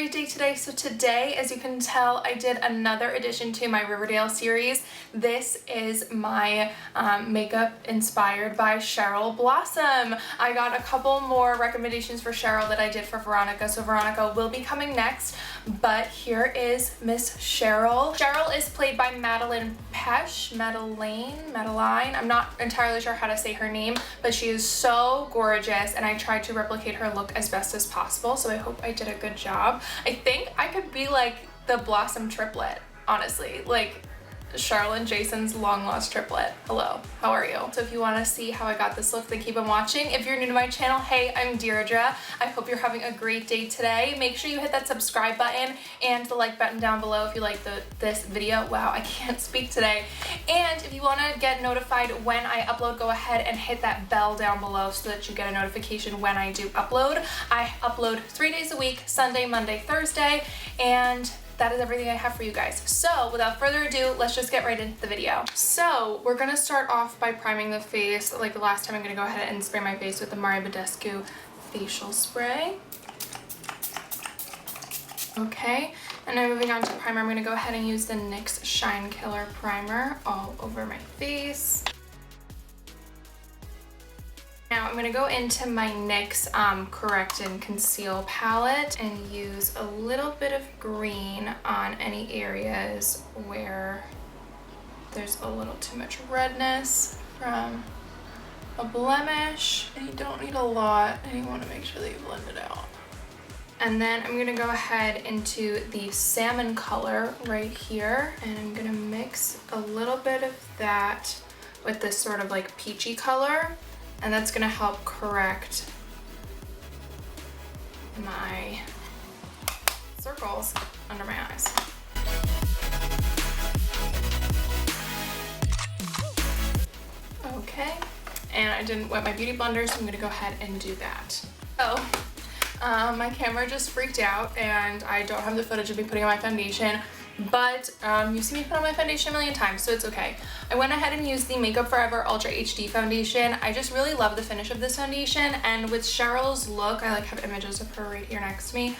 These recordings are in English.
great day today. So today, as you can tell, I did another addition to my Riverdale series. This is my makeup inspired by Cheryl Blossom. I got a couple more recommendations for Cheryl that I did for Veronica, so Veronica will be coming next, but here is Miss Cheryl. Cheryl is played by Madelaine Petsch, Madelaine. I'm not entirely sure how to say her name, but she is so gorgeous and I tried to replicate her look as best as possible, so I hope I did a good job. I think I could be like the Blossom triplet, honestly, like Cheryl and Jason's long lost triplet. Hello, how are you? So if you want to see how I got this look, then keep on watching. If you're new to my channel, hey, I'm Deirdre. I hope you're having a great day today. Make sure you hit that subscribe button and the like button down below if you like this video. Wow, I can't speak today. And if you want to get notified when I upload, go ahead and hit that bell down below so that you get a notification when I do upload. I upload 3 days a week, Sunday, Monday, Thursday, and that is everything I have for you guys. So without further ado, let's just get right into the video. So we're gonna start off by priming the face. Like the last time, I'm gonna go ahead and spray my face with the Mario Badescu facial spray. Okay, and now moving on to primer, I'm gonna go ahead and use the NYX Shine Killer Primer all over my face. Now I'm going to go into my NYX Correct and Conceal palette and use a little bit of green on any areas where there's a little too much redness from a blemish. And you don't need a lot, and you want to make sure that you blend it out. And then I'm going to go ahead into the salmon color right here, and I'm going to mix a little bit of that with this sort of like peachy color. And that's gonna help correct my circles under my eyes. Okay, and I didn't wet my beauty blender, so I'm gonna go ahead and do that. So, my camera just freaked out and I don't have the footage of me putting on my foundation, but you've seen me put on my foundation a million times, so it's okay. I went ahead and used the Makeup Forever Ultra HD foundation. I just really love the finish of this foundation, and with Cheryl's look, I like have images of her right here next to me.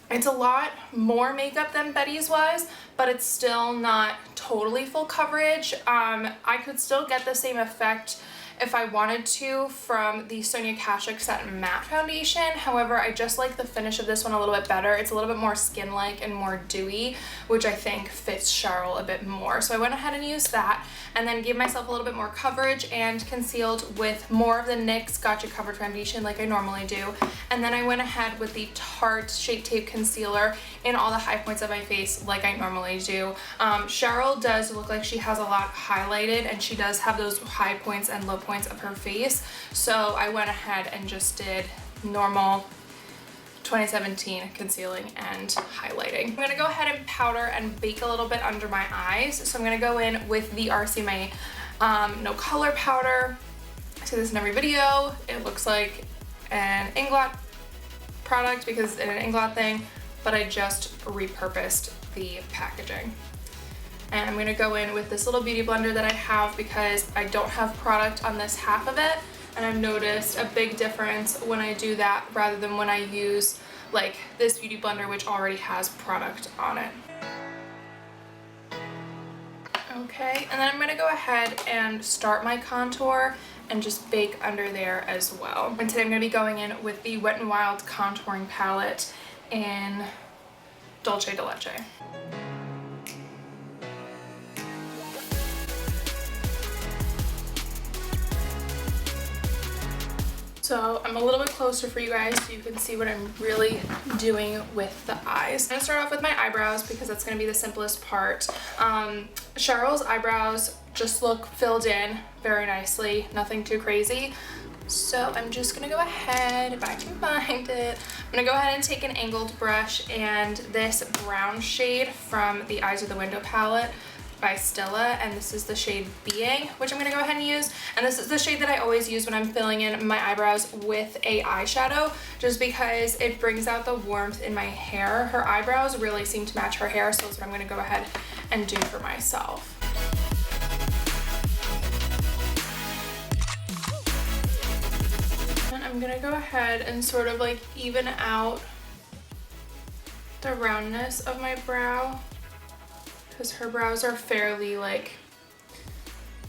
It's a lot more makeup than Betty's was, but it's still not totally full coverage. I could still get the same effect if I wanted to from the Sonia Kashuk Satin Matte Foundation. However, I just like the finish of this one a little bit better. It's a little bit more skin-like and more dewy, which I think fits Cheryl a bit more. So I went ahead and used that, and then gave myself a little bit more coverage and concealed with more of the NYX Gotcha Covered Foundation like I normally do. And then I went ahead with the Tarte Shape Tape Concealer in all the high points of my face like I normally do. Cheryl does look like she has a lot highlighted, and she does have those high points and low points of her face, so I went ahead and just did normal 2017 concealing and highlighting. I'm gonna go ahead and powder and bake a little bit under my eyes, so I'm gonna go in with the RCMA No Color Powder. I say this in every video. It looks like an Inglot product because it's an Inglot thing, but I just repurposed the packaging. And I'm gonna go in with this little beauty blender that I have because I don't have product on this half of it, and I've noticed a big difference when I do that rather than when I use like this beauty blender which already has product on it. Okay, and then I'm gonna go ahead and start my contour and just bake under there as well. And today I'm gonna be going in with the Wet n Wild contouring palette in Dolce de Leche. So I'm a little bit closer for you guys so you can see what I'm really doing with the eyes. I'm gonna start off with my eyebrows because that's gonna be the simplest part. Cheryl's eyebrows just look filled in very nicely, nothing too crazy. So I'm just gonna go ahead, if I can find it, I'm gonna go ahead and take an angled brush and this brown shade from the Eyes of the Window palette by Stila, and this is the shade Being, which I'm gonna go ahead and use. And this is the shade that I always use when I'm filling in my eyebrows with a eyeshadow, just because it brings out the warmth in my hair. Her eyebrows really seem to match her hair, so that's what I'm gonna go ahead and do for myself. And I'm gonna go ahead and sort of like even out the roundness of my brow, because her brows are fairly like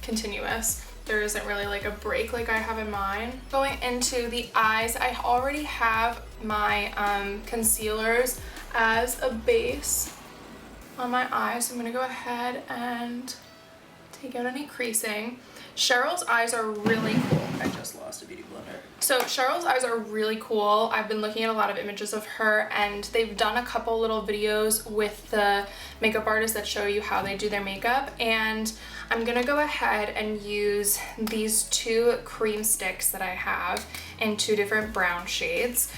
continuous. There isn't really like a break like I have in mine. Going into the eyes, I already have my concealers as a base on my eyes. So I'm gonna go ahead and take out any creasing. Cheryl's eyes are really cool. I just lost a beauty blender. So Cheryl's eyes are really cool. I've been looking at a lot of images of her, and they've done a couple little videos with the makeup artists that show you how they do their makeup, and I'm gonna go ahead and use these two cream sticks that I have in two different brown shades.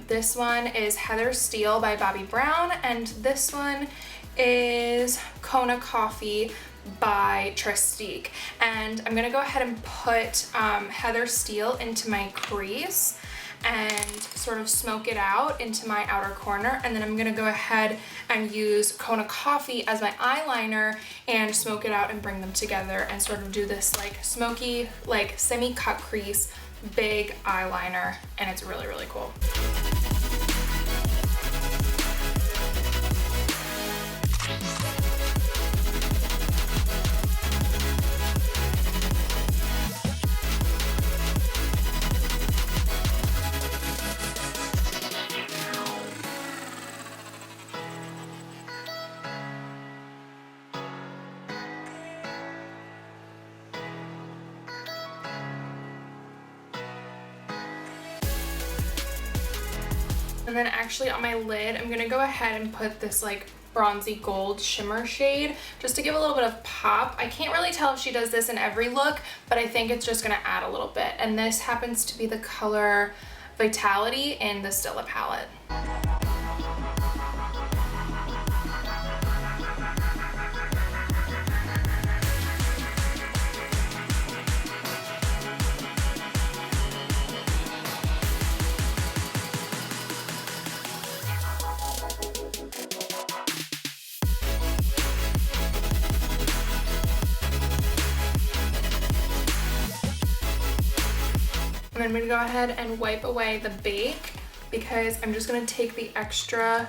This one is Heather Steele by Bobbi Brown, and this one is Kona Coffee by Tristique. And I'm gonna go ahead and put Heather Steele into my crease and sort of smoke it out into my outer corner, and then I'm gonna go ahead and use Kona Coffee as my eyeliner and smoke it out and bring them together and sort of do this like smoky, like semi-cut crease, big eyeliner, and it's really, really cool. And then actually on my lid, I'm gonna go ahead and put this like bronzy gold shimmer shade just to give a little bit of pop. I can't really tell if she does this in every look, but I think it's just gonna add a little bit. And this happens to be the color Vitality in the Stila palette. And I'm gonna go ahead and wipe away the bake because I'm just gonna take the extra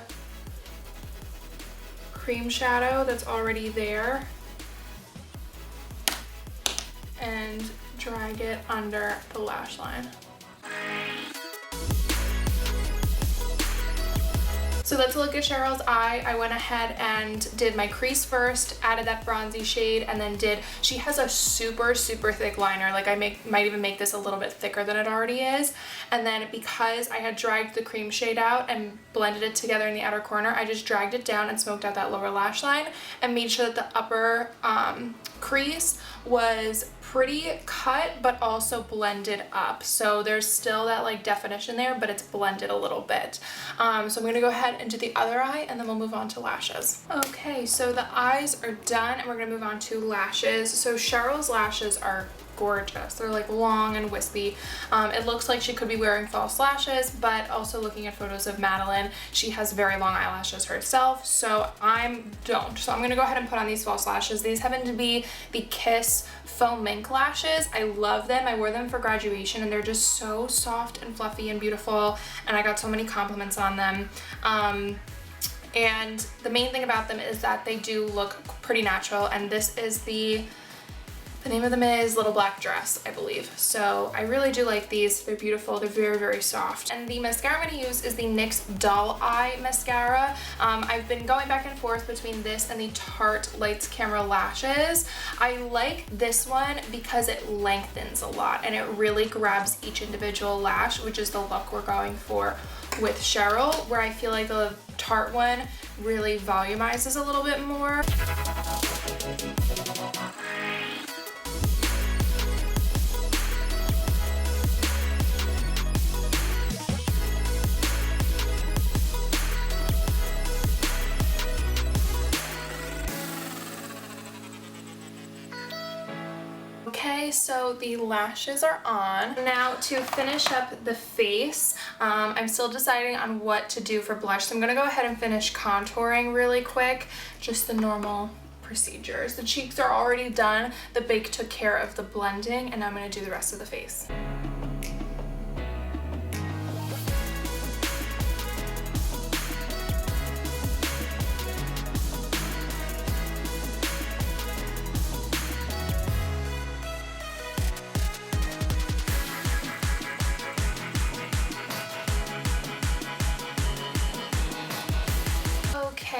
cream shadow that's already there and drag it under the lash line. So that's a look at Cheryl's eye. I went ahead and did my crease first, added that bronzy shade, and then she has a super, super thick liner. Like I might even make this a little bit thicker than it already is. And then because I had dragged the cream shade out and blended it together in the outer corner, I just dragged it down and smoked out that lower lash line and made sure that the upper crease was pretty cut but also blended up, so there's still that like definition there, but it's blended a little bit. So I'm gonna go ahead and do the other eye, and then we'll move on to lashes. Okay, so the eyes are done, and we're gonna move on to lashes. So Cheryl's lashes are gorgeous. They're like long and wispy. It looks like she could be wearing false lashes, but also looking at photos of Madelaine, she has very long eyelashes herself, so I don't. So I'm gonna go ahead and put on these false lashes. These happen to be the Kiss Faux Mink lashes. I love them. I wore them for graduation, and they're just so soft and fluffy and beautiful, and I got so many compliments on them. And the main thing about them is that they do look pretty natural, and this is the name of them is Little Black Dress, I believe. So I really do like these. They're beautiful. They're very, very soft. And the mascara I'm going to use is the NYX Doll Eye Mascara. I've been going back and forth between this and the Tarte Lights Camera Lashes. I like this one because it lengthens a lot and it really grabs each individual lash, which is the look we're going for with Cheryl, where I feel like the Tarte one really volumizes a little bit more. Okay, so the lashes are on. Now to finish up the face, I'm still deciding on what to do for blush. So I'm gonna go ahead and finish contouring really quick, just the normal procedures. The cheeks are already done. The bake took care of the blending, and I'm gonna do the rest of the face.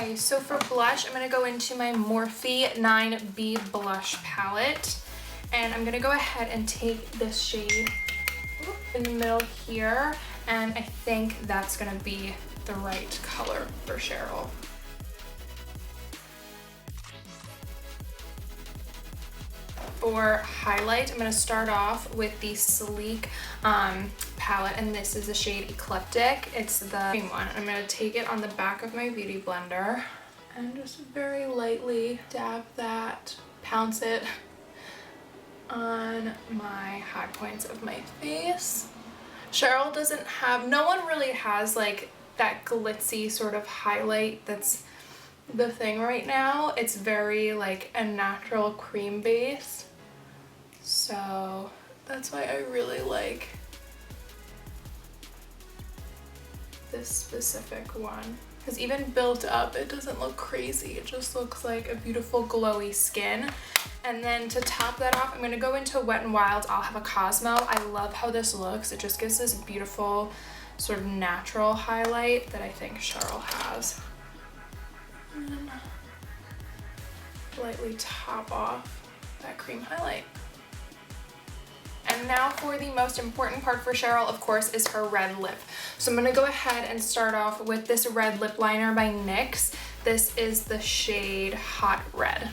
Okay, so for blush, I'm going to go into my Morphe 9B blush palette. And I'm going to go ahead and take this shade in the middle here. And I think that's going to be the right color for Cheryl. For highlight, I'm going to start off with the Sleek palette, and this is the shade Eclectic. It's the green one. I'm going to take it on the back of my beauty blender and just very lightly dab that, pounce it on my high points of my face. Cheryl doesn't have, no one really has like that glitzy sort of highlight that's the thing right now. It's very like a natural cream base. So that's why I really like this specific one. Because even built up, it doesn't look crazy. It just looks like a beautiful glowy skin. And then to top that off, I'm going to go into Wet n Wild. I'll have a Cosmo. I love how this looks. It just gives this beautiful sort of natural highlight that I think Cheryl has. And then lightly top off that cream highlight. And now for the most important part for Cheryl, of course, is her red lip. So I'm going to go ahead and start off with this red lip liner by NYX. This is the shade Hot Red.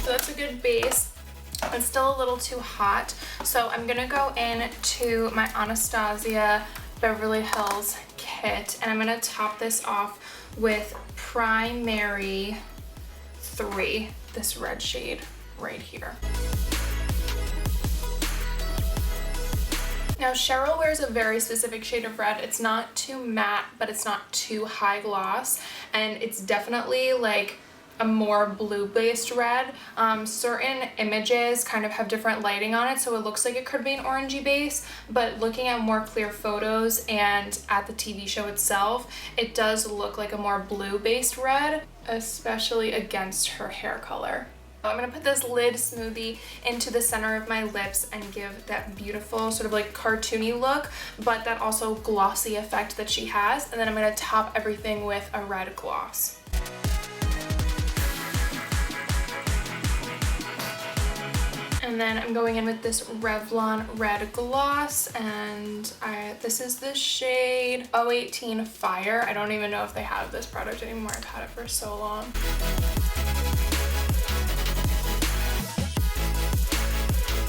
So that's a good base. It's still a little too hot. So I'm going to go into my Anastasia Beverly Hills kit, and I'm going to top this off with Primary 3, this red shade right here. Now Cheryl wears a very specific shade of red. It's not too matte, but it's not too high gloss, and it's definitely like a more blue-based red. Certain images kind of have different lighting on it, so it looks like it could be an orangey base, but looking at more clear photos and at the TV show itself, it does look like a more blue-based red, especially against her hair color. I'm going to put this lid smoothie into the center of my lips and give that beautiful sort of like cartoony look, but that also glossy effect that she has, and then I'm going to top everything with a red gloss. And then I'm going in with this Revlon red gloss, and this is the shade 018 Fire. I don't even know if they have this product anymore. I've had it for so long.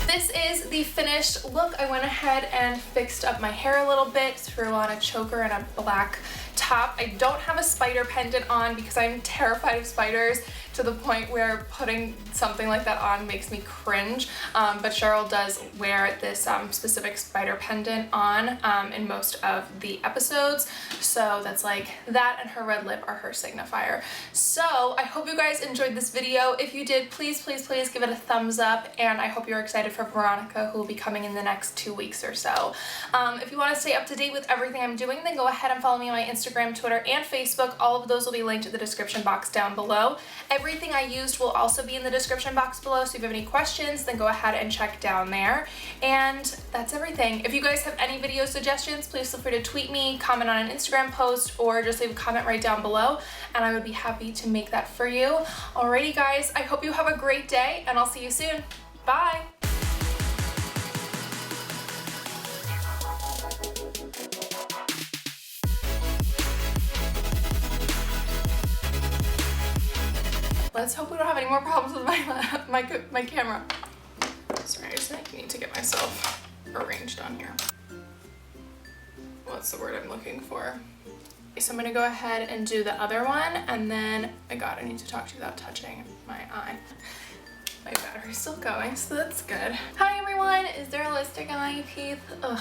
This is the finished look. I went ahead and fixed up my hair a little bit, threw on a choker and a black top. I don't have a spider pendant on because I'm terrified of spiders, to the point where putting something like that on makes me cringe, but Cheryl does wear this specific spider pendant on in most of the episodes, so that's like that, and her red lip are her signifier. So I hope you guys enjoyed this video. If you did, please give it a thumbs up, and I hope you're excited for Veronica, who will be coming in the next 2 weeks or so. If you want to stay up to date with everything I'm doing, then go ahead and follow me on my Instagram, Twitter, and Facebook. All of those will be linked in the description box down below. Everything I used will also be in the description box below, so if you have any questions, then go ahead and check down there. And that's everything. If you guys have any video suggestions, please feel free to tweet me, comment on an Instagram post, or just leave a comment right down below, and I would be happy to make that for you. Alrighty guys, I hope you have a great day, and I'll see you soon. Bye! Let's hope we don't have any more problems with my camera. Sorry, I just need to get myself arranged on here. What's the word I'm looking for? So I'm gonna go ahead and do the other one, and then, oh God, I need to talk to you without touching my eye. My battery's still going, so that's good. Hi everyone, is there a lipstick on my teeth? Ugh.